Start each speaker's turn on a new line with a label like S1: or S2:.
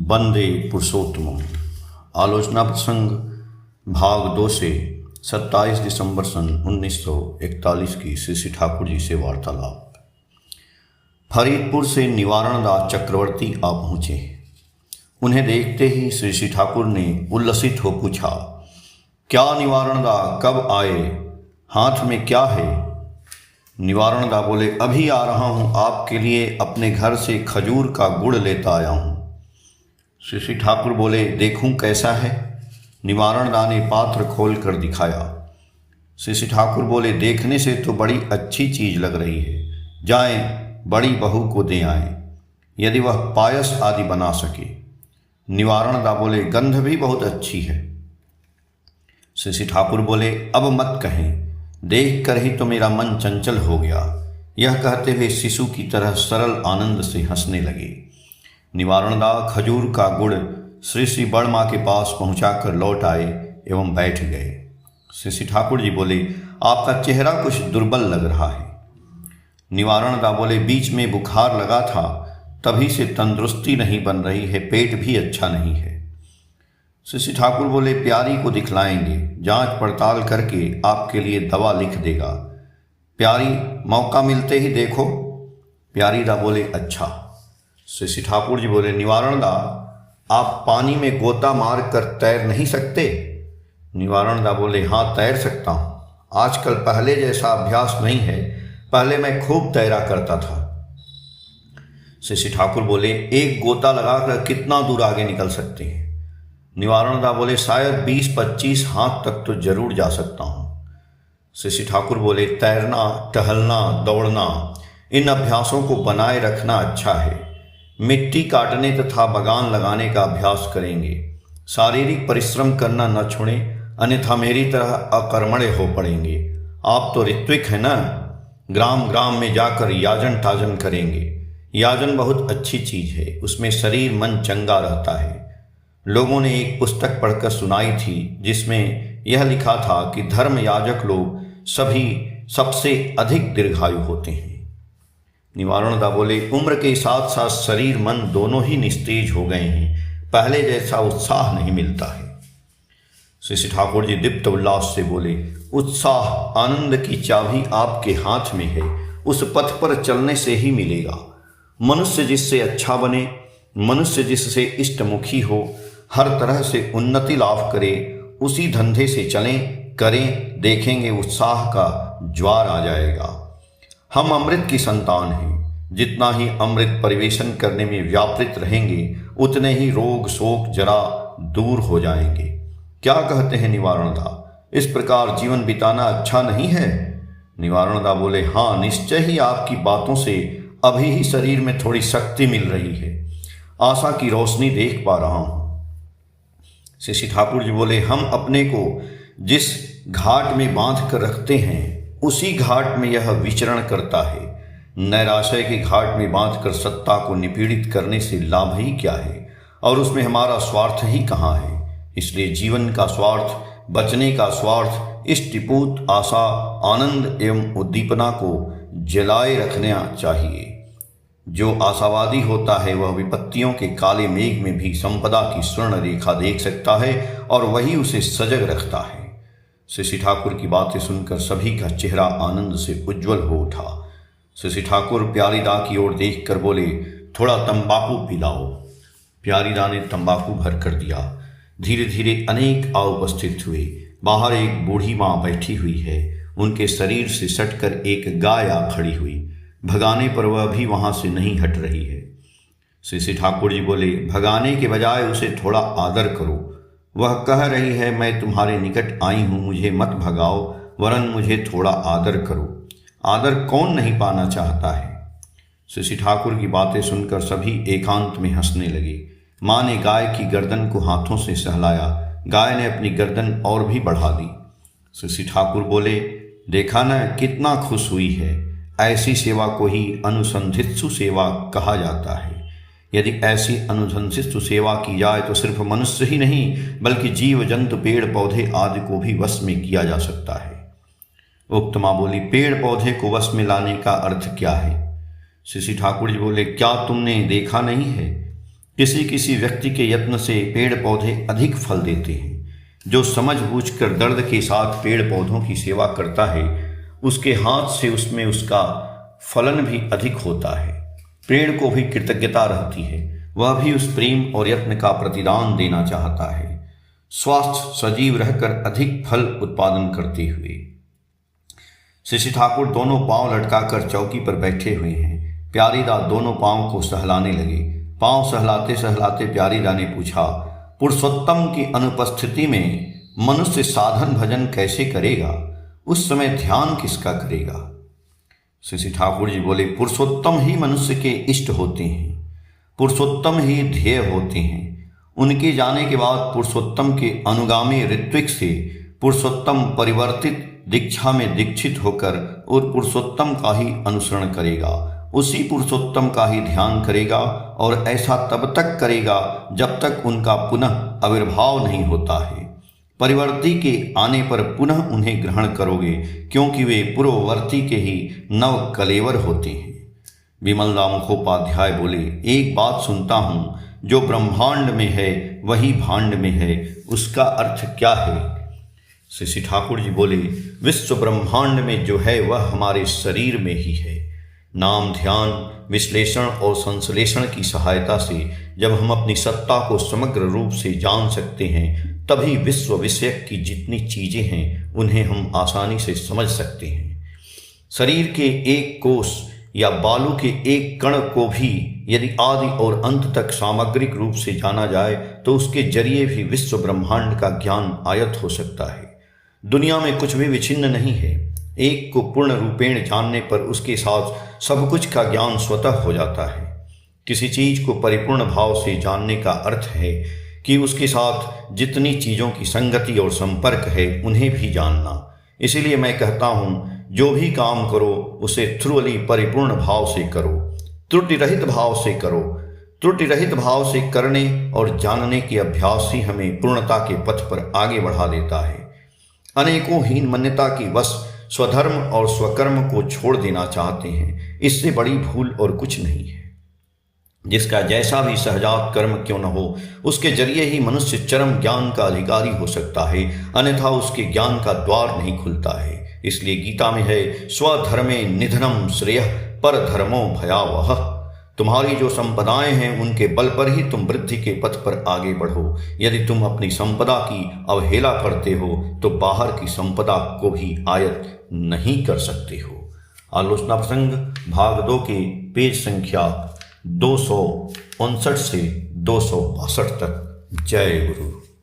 S1: वंदे पुरुषोत्तमम्। आलोचना प्रसंग भाग 2 से 27 दिसंबर सन 1941 की श्री ठाकुर जी से वार्तालाप। फरीदपुर से निवारण दास चक्रवर्ती आ पहुँचे। उन्हें देखते ही श्री ठाकुर ने उल्लसित हो पूछा, क्या निवारण दा, कब आए? हाथ में क्या है? निवारण दा बोले, अभी आ रहा हूँ, आपके लिए अपने घर से खजूर का गुड़ लेता आया हूँ। श्री ठाकुर बोले, देखूं कैसा है? निवारण दा ने पात्र खोल कर दिखाया। श्री ठाकुर बोले, देखने से तो बड़ी अच्छी चीज लग रही है, जाएं बड़ी बहू को दे आएं, यदि वह पायस आदि बना सके। निवारण दा बोले, गंध भी बहुत अच्छी है। श्री ठाकुर बोले, अब मत कहें, देख कर ही तो मेरा मन चंचल हो गया। यह कहते हुए शिशु की तरह सरल आनंद से हंसने लगे। निवारण दा खजूर का गुड़ श्री बड़माँ के पास पहुंचाकर लौट आए एवं बैठ गए। श्री ठाकुर जी बोले, आपका चेहरा कुछ दुर्बल लग रहा है। निवारण दा बोले, बीच में बुखार लगा था, तभी से तंदुरुस्ती नहीं बन रही है, पेट भी अच्छा नहीं है। श्री ठाकुर बोले, प्यारी को दिखलाएंगे, जांच पड़ताल करके आपके लिए दवा लिख देगा। प्यारी मौका मिलते ही देखो। प्यारी दा बोले, अच्छा। श्री ठाकुर जी बोले, निवारण दा, आप पानी में गोता मार कर तैर नहीं सकते? निवारण दा बोले, हाँ तैर सकता हूँ, आजकल पहले जैसा अभ्यास नहीं है, पहले मैं खूब तैरा करता था। श्री ठाकुर बोले, एक गोता लगाकर कितना दूर आगे निकल सकते हैं? निवारण दा बोले, शायद 20-25 हाथ तक तो जरूर जा सकता हूँ। श्री ठाकुर बोले, तैरना, टहलना, दौड़ना, इन अभ्यासों को बनाए रखना अच्छा है। मिट्टी काटने तथा बगान लगाने का अभ्यास करेंगे। शारीरिक परिश्रम करना न छोड़ें, अन्यथा मेरी तरह अकर्मण्य हो पड़ेंगे। आप तो ऋत्विक हैं ना, ग्राम ग्राम में जाकर याजन ताजन करेंगे। याजन बहुत अच्छी चीज है, उसमें शरीर मन चंगा रहता है। लोगों ने एक पुस्तक पढ़कर सुनाई थी जिसमें यह लिखा था कि धर्म याजक लोग सभी सबसे अधिक दीर्घायु होते हैं। निवारण दा बोले, उम्र के साथ साथ शरीर मन दोनों ही निस्तेज हो गए हैं, पहले जैसा उत्साह नहीं मिलता है। श्री ठाकुर जी दीप्त उल्लास से बोले, उत्साह, आनंद की चाबी आपके हाथ में है, उस पथ पर चलने से ही मिलेगा। मनुष्य जिससे अच्छा बने, मनुष्य जिससे इष्टमुखी हो, हर तरह से उन्नति लाभ करे, उसी धंधे से चलें, करें, देखेंगे उत्साह का ज्वार आ जाएगा। हम अमृत की संतान हैं, जितना ही अमृत परिवेशन करने में व्यापृत रहेंगे, उतने ही रोग शोक जरा दूर हो जाएंगे। क्या कहते हैं निवारण दा, इस प्रकार जीवन बिताना अच्छा नहीं है? निवारण दा बोले, हाँ निश्चय ही, आपकी बातों से अभी ही शरीर में थोड़ी शक्ति मिल रही है, आशा की रोशनी देख पा रहा हूं। श्री ठाकुर जी बोले, हम अपने को जिस घाट में बांध कर रखते हैं, उसी घाट में यह विचरण करता है। नैराशय के घाट में बांधकर सत्ता को निपीड़ित करने से लाभ ही क्या है, और उसमें हमारा स्वार्थ ही कहाँ है। इसलिए जीवन का स्वार्थ, बचने का स्वार्थ, इष्टपूत आशा, आनंद एवं उद्दीपना को जलाए रखना चाहिए। जो आशावादी होता है वह विपत्तियों के काले मेघ में भी संपदा की स्वर्ण रेखा देख सकता है, और वही उसे सजग रखता है। श्री ठाकुर की बातें सुनकर सभी का चेहरा आनंद से उज्जवल हो उठा। श्री ठाकुर प्यारी दा की ओर देखकर बोले, थोड़ा तंबाकू पिलाओ। प्यारी दा ने तंबाकू भर कर दिया। धीरे धीरे अनेक आ उपस्थित हुए। बाहर एक बूढ़ी माँ बैठी हुई है, उनके शरीर से सटकर एक गाय आ खड़ी हुई, भगाने पर वह भी वहां से नहीं हट रही है। श्री ठाकुर जी बोले, भगाने के बजाय उसे थोड़ा आदर करो। वह कह रही है, मैं तुम्हारे निकट आई हूं, मुझे मत भगाओ, वरन मुझे थोड़ा आदर करो। आदर कौन नहीं पाना चाहता है? श्री ठाकुर की बातें सुनकर सभी एकांत में हंसने लगे। माँ ने गाय की गर्दन को हाथों से सहलाया। गाय ने अपनी गर्दन और भी बढ़ा दी। श्री ठाकुर बोले, देखा न कितना खुश हुई है। ऐसी सेवा को ही अनुसंधित्सु सेवा कहा जाता है। यदि ऐसी अनुशंसित सेवा की जाए तो सिर्फ मनुष्य ही नहीं बल्कि जीव जंतु पेड़ पौधे आदि को भी वश में किया जा सकता है। उक्त माँ बोली, पेड़ पौधे को वश में लाने का अर्थ क्या है? श्री ठाकुर जी बोले, क्या तुमने देखा नहीं है, किसी किसी व्यक्ति के यत्न से पेड़ पौधे अधिक फल देते हैं। जो समझ बूझ कर दर्द के साथ पेड़ पौधों की सेवा करता है, उसके हाथ से उसमें उसका फलन भी अधिक होता है। पेड़ को भी कृतज्ञता रहती है, वह भी उस प्रेम और यत्न का प्रतिदान देना चाहता है, स्वस्थ सजीव रहकर अधिक फल उत्पादन करते हुए। श्री ठाकुर दोनों पांव लटकाकर चौकी पर बैठे हुए हैं। प्यारीदा दोनों पांव को सहलाने लगे। पांव सहलाते सहलाते प्यारीदा ने पूछा, पुरुषोत्तम की अनुपस्थिति में मनुष्य साधन भजन कैसे करेगा? उस समय ध्यान किसका करेगा? श्री ठाकुर जी बोले, पुरुषोत्तम ही मनुष्य के इष्ट होते हैं, पुरुषोत्तम ही ध्येय होते हैं। उनके जाने के बाद पुरुषोत्तम के अनुगामी ऋत्विक से पुरुषोत्तम परिवर्तित दीक्षा में दीक्षित होकर और पुरुषोत्तम का ही अनुसरण करेगा, उसी पुरुषोत्तम का ही ध्यान करेगा, और ऐसा तब तक करेगा जब तक उनका पुनः आविर्भाव नहीं होता है। परिवर्ती के आने पर पुनः उन्हें ग्रहण करोगे, क्योंकि वे पूर्ववर्ती के ही नव कलेवर होते हैं। विमलराम मुखोपाध्याय बोले, एक बात सुनता हूँ, जो ब्रह्मांड में है वही भांड में है, उसका अर्थ क्या है? श्री ठाकुर जी बोले, विश्व ब्रह्मांड में जो है वह हमारे शरीर में ही है। नाम ध्यान विश्लेषण और संश्लेषण की सहायता से जब हम अपनी सत्ता को समग्र रूप से जान सकते हैं, तभी विश्व विषय की जितनी चीजें हैं उन्हें हम आसानी से समझ सकते हैं। शरीर के एक कोष या बालू के एक कण को भी यदि आदि और अंत तक सामग्रिक रूप से जाना जाए तो उसके जरिए भी विश्व ब्रह्मांड का ज्ञान आयत हो सकता है। दुनिया में कुछ भी विच्छिन्न नहीं है। एक को पूर्ण रूपेण जानने पर उसके साथ सब कुछ का ज्ञान स्वतः हो जाता है। किसी चीज को परिपूर्ण भाव से जानने का अर्थ है कि उसके साथ जितनी चीजों की संगति और संपर्क है उन्हें भी जानना। इसीलिए मैं कहता हूँ, जो भी काम करो उसे थ्रुअली परिपूर्ण भाव से करो, त्रुटि रहित भाव से करो। त्रुटि रहित भाव से करने और जानने की अभ्यास ही हमें पूर्णता के पथ पर आगे बढ़ा देता है। अनेकों हीन मान्यता की वश स्वधर्म और स्वकर्म को छोड़ देना चाहते हैं, इससे बड़ी भूल और कुछ नहीं है। जिसका जैसा भी सहजात कर्म क्यों न हो, उसके जरिए ही मनुष्य चरम ज्ञान का अधिकारी हो सकता है, अन्यथा उसके ज्ञान का द्वार नहीं खुलता है। इसलिए गीता में है, स्वधर्मे निधनम श्रेयः पर धर्मो भयावह। तुम्हारी जो संपदाएं हैं उनके बल पर ही तुम वृद्धि के पथ पर आगे बढ़ो। यदि तुम अपनी संपदा की अवहेला करते हो तो बाहर की संपदा को भी आयत नहीं कर सकते हो। आलोचना प्रसंग भाग 2 के पेज संख्या 259 से 262 तक। जय गुरु।